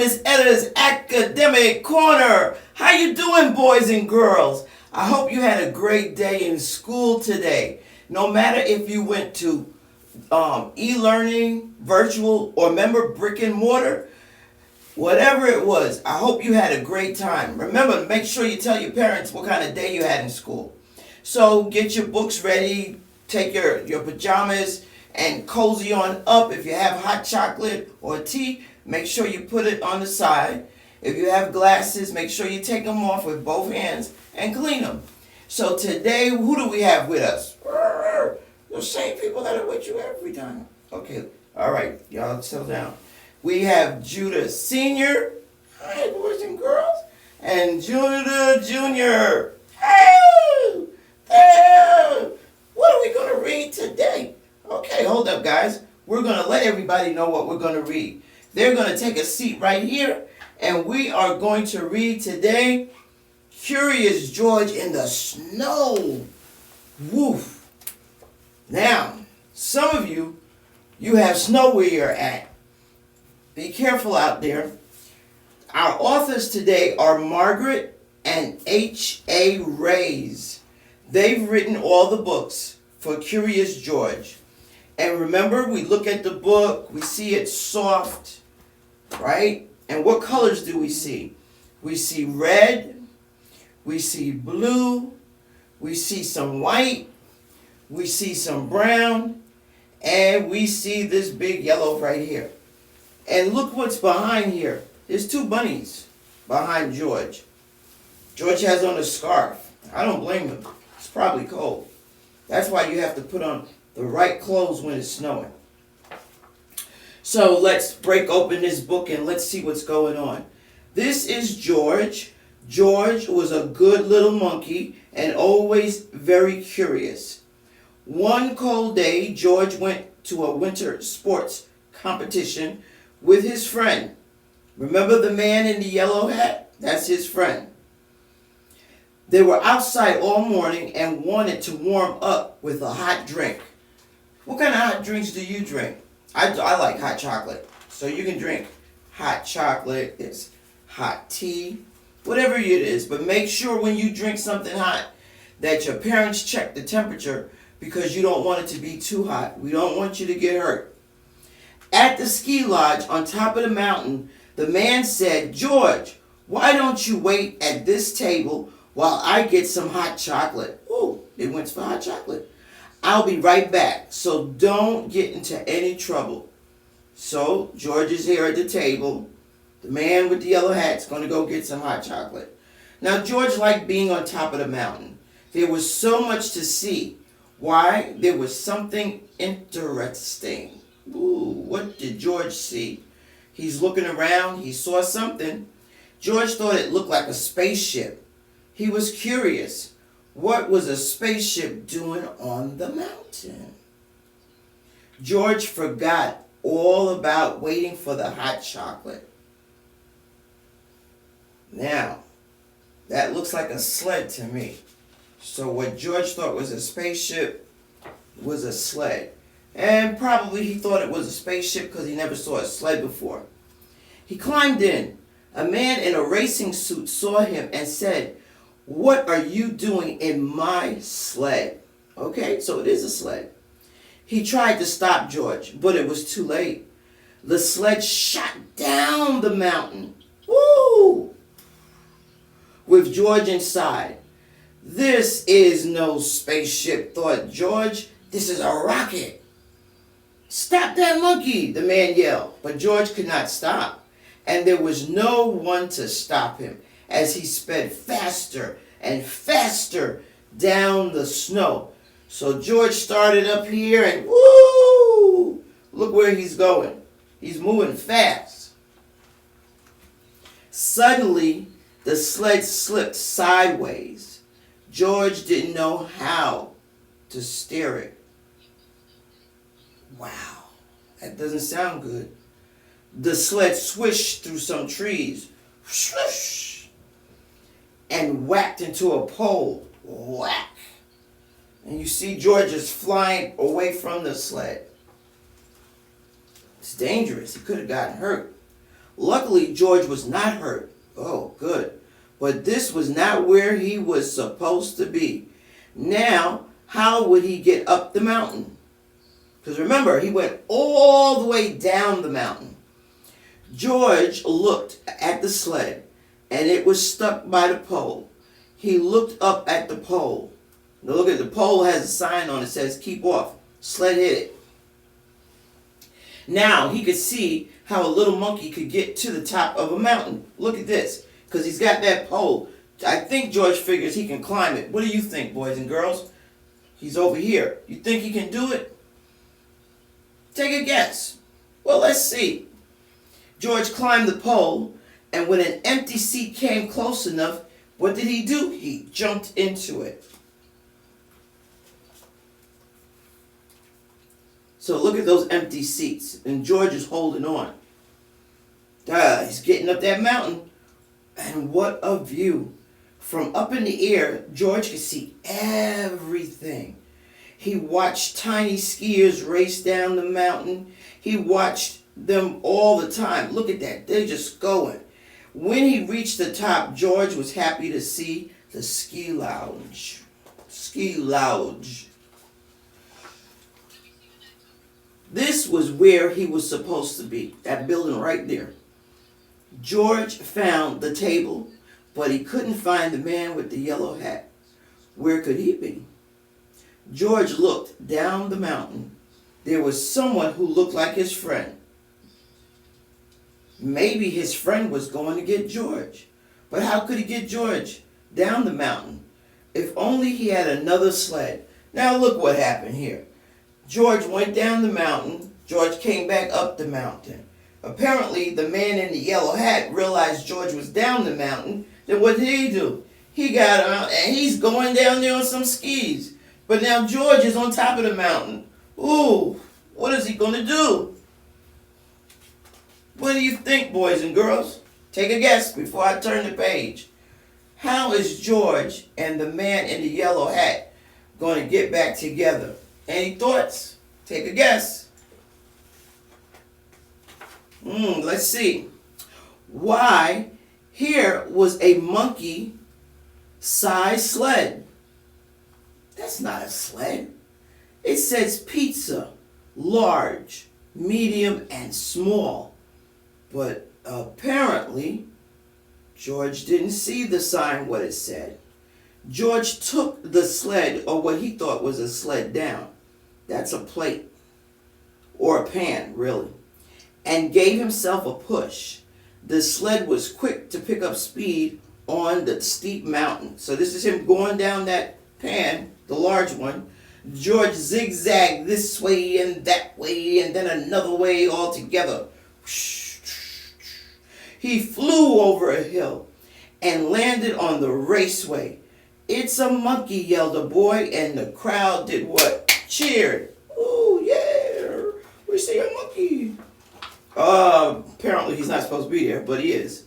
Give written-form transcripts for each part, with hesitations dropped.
Miss Etta's Academic Corner. How you doing, boys and girls? I hope you had a great day in school today. No matter if you went to e-learning, virtual, or remember brick and mortar, whatever it was, I hope you had a great time. Remember, make sure you tell your parents what kind of day you had in school. So get your books ready, take your pajamas, and cozy on up. If you have hot chocolate or tea, make sure you put it on the side. If you have glasses, make sure you take them off with both hands and clean them. So today, who do we have with us? The same people that are with you every time. Okay, all right, y'all settle down. We have Judah Sr., hi boys and girls, and Judah Jr. Hey! Hey! What are we going to read today? Okay, hold up, guys. We're going to let everybody know what we're going to read. They're going to take a seat right here, and we are going to read today Curious George in the Snow. Woof. Now, some of you have snow where you're at. Be careful out there. Our authors today are Margaret and H.A. Rays. They've written all the books for Curious George. And remember, we look at the book, we see it's soft, right? And what colors do we see? We see red, we see blue, we see some white, we see some brown, and we see this big yellow right here. And look what's behind here. There's two bunnies behind George. George has on a scarf. I don't blame him. It's probably cold. That's why you have to put on the right clothes when it's snowing. So let's break open this book and let's see what's going on. This is George. George was a good little monkey and always very curious. One cold day, George went to a winter sports competition with his friend. Remember the man in the yellow hat? That's his friend. They were outside all morning and wanted to warm up with a hot drink. What kind of hot drinks do you drink? I like hot chocolate. So you can drink hot chocolate, it's hot tea, whatever it is. But make sure when you drink something hot that your parents check the temperature because you don't want it to be too hot. We don't want you to get hurt. At the ski lodge on top of the mountain, the man said, "George, why don't you wait at this table while I get some hot chocolate?" Ooh, they went for hot chocolate. "I'll be right back, so don't get into any trouble." So George is here at the table. The man with the yellow hat's going to go get some hot chocolate. Now George liked being on top of the mountain. There was so much to see. Why? There was something interesting. Ooh, what did George see? He's looking around. He saw something. George thought it looked like a spaceship. He was curious. What was a spaceship doing on the mountain? George forgot all about waiting for the hot chocolate. Now, that looks like a sled to me. So what George thought was a spaceship was a sled. And probably he thought it was a spaceship because he never saw a sled before. He climbed in. A man in a racing suit saw him and said, "What are you doing in my sled?" Okay, so it is a sled. He tried to stop George, but it was too late. The sled shot down the mountain. Woo! With George inside. This is no spaceship, thought George. This is a rocket. "Stop that monkey," the man yelled. But George could not stop, and there was no one to stop him as he sped faster and faster down the snow. So George started up here and woo! Look where he's going. He's moving fast. Suddenly, the sled slipped sideways. George didn't know how to steer it. Wow, that doesn't sound good. The sled swished through some trees. Swoosh! And whacked into a pole. Whack! And you see George is flying away from the sled. It's dangerous. He could have gotten hurt. Luckily, George was not hurt. Oh, good. But this was not where he was supposed to be. Now, how would he get up the mountain? Because remember, he went all the way down the mountain. George looked at the sled, and it was stuck by the pole. He looked up at the pole. Now look at the pole has a sign on it that says, keep off. Sled hit it. Now he could see how a little monkey could get to the top of a mountain. Look at this, because he's got that pole. I think George figures he can climb it. What do you think, boys and girls? He's over here. You think he can do it? Take a guess. Well, let's see. George climbed the pole, and when an empty seat came close enough, what did he do? He jumped into it. So look at those empty seats, and George is holding on. He's getting up that mountain, and what a view. From up in the air, George could see everything. He watched tiny skiers race down the mountain. He watched them all the time. Look at that, they're just going. When he reached the top, George was happy to see the ski lounge. Ski lounge. This was where he was supposed to be, that building right there. George found the table, but he couldn't find the man with the yellow hat. Where could he be? George looked down the mountain. There was someone who looked like his friend. Maybe his friend was going to get George. But how could he get George down the mountain? If only he had another sled. Now look what happened here. George went down the mountain. George came back up the mountain. Apparently, the man in the yellow hat realized George was down the mountain. Then what did he do? He got out and he's going down there on some skis. But now George is on top of the mountain. Ooh, what is he going to do? What do you think, boys and girls? Take a guess before I turn the page. How is George and the man in the yellow hat going to get back together? Any thoughts? Take a guess. Let's see. Why, here was a monkey-sized sled. That's not a sled. It says pizza, large, medium, and small. But apparently, George didn't see the sign, what it said. George took the sled, or what he thought was a sled, down. That's a plate, or a pan, really, and gave himself a push. The sled was quick to pick up speed on the steep mountain. So this is him going down that pan, the large one. George zigzagged this way and that way and then another way altogether. He flew over a hill and landed on the raceway. It's a monkey, yelled a boy, and the crowd did what? Cheered. Oh, yeah, we see a monkey. Apparently he's not supposed to be there, but he is.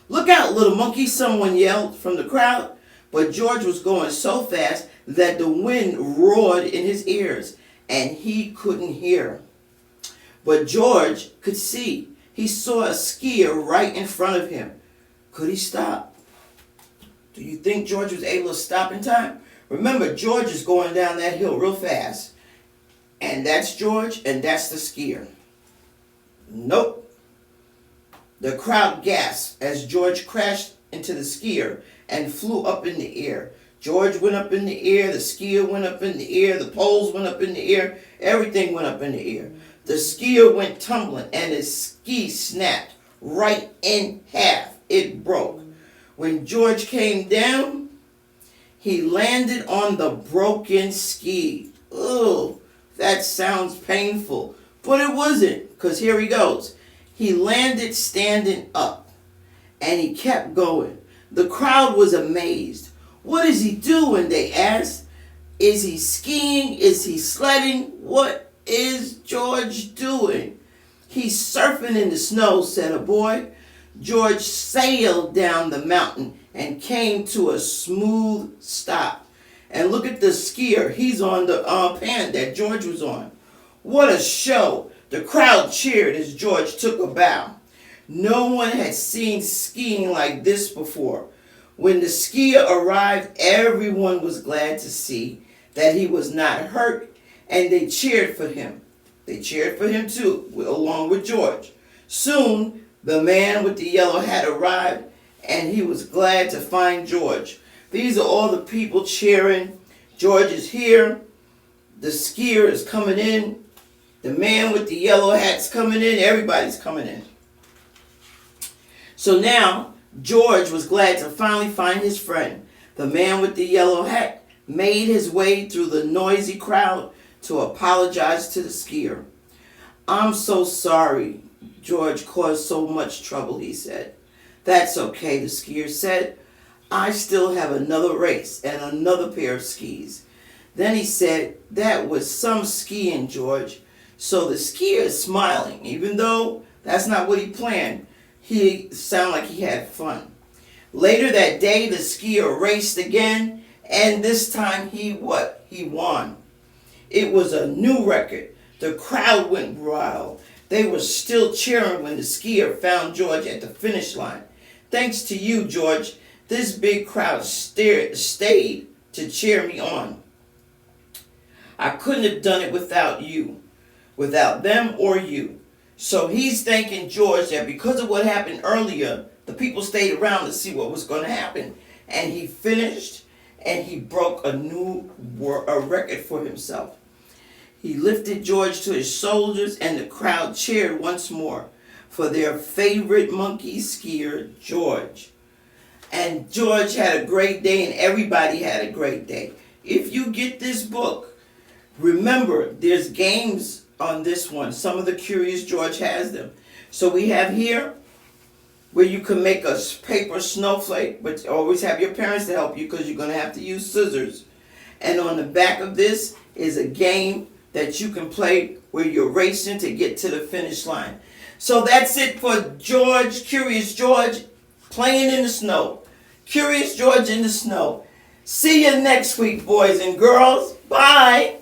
Look out, little monkey, someone yelled from the crowd. But George was going so fast that the wind roared in his ears, and he couldn't hear. But George could see. He saw a skier right in front of him. Could he stop? Do you think George was able to stop in time? Remember, George is going down that hill real fast. And that's George, and that's the skier. Nope. The crowd gasped as George crashed into the skier and flew up in the air. George went up in the air, the skier went up in the air, the poles went up in the air, everything went up in the air. The skier went tumbling and his ski snapped right in half. It broke. When George came down, he landed on the broken ski. Ugh, that sounds painful. But it wasn't, because here he goes. He landed standing up, and he kept going. The crowd was amazed. What is he doing, they asked. Is he skiing? Is he sledding? What is George doing? He's surfing in the snow, said a boy. George sailed down the mountain and came to a smooth stop. And look at the skier. He's on the pan that George was on. What a show. The crowd cheered as George took a bow. No one had seen skiing like this before. When the skier arrived, everyone was glad to see that he was not hurt, and they cheered for him. They cheered for him too, along with George. Soon, the man with the yellow hat arrived, and he was glad to find George. These are all the people cheering. George is here. The skier is coming in. The man with the yellow hat's coming in. Everybody's coming in. So now, George was glad to finally find his friend. The man with the yellow hat made his way through the noisy crowd to apologize to the skier. "I'm so sorry George caused so much trouble," he said. "That's okay," the skier said. "I still have another race and another pair of skis." Then he said, "That was some skiing, George." So the skier is smiling, even though that's not what he planned. He sounded like he had fun. Later that day, the skier raced again, and this time he won. It was a new record. The crowd went wild. They were still cheering when the skier found George at the finish line. "Thanks to you, George, this big crowd stayed to cheer me on. I couldn't have done it without you, without them or you." So he's thanking George that because of what happened earlier, the people stayed around to see what was going to happen. And he finished, and he broke a record for himself. He lifted George to his shoulders, and the crowd cheered once more for their favorite monkey skier, George. And George had a great day, and everybody had a great day. If you get this book, remember, there's games on this one. Some of the Curious George has them. So we have here where you can make a paper snowflake, but always have your parents to help you because you're going to have to use scissors. And on the back of this is a game that you can play where you're racing to get to the finish line. So that's it for George, Curious George, playing in the snow. Curious George in the snow. See you next week, boys and girls. Bye.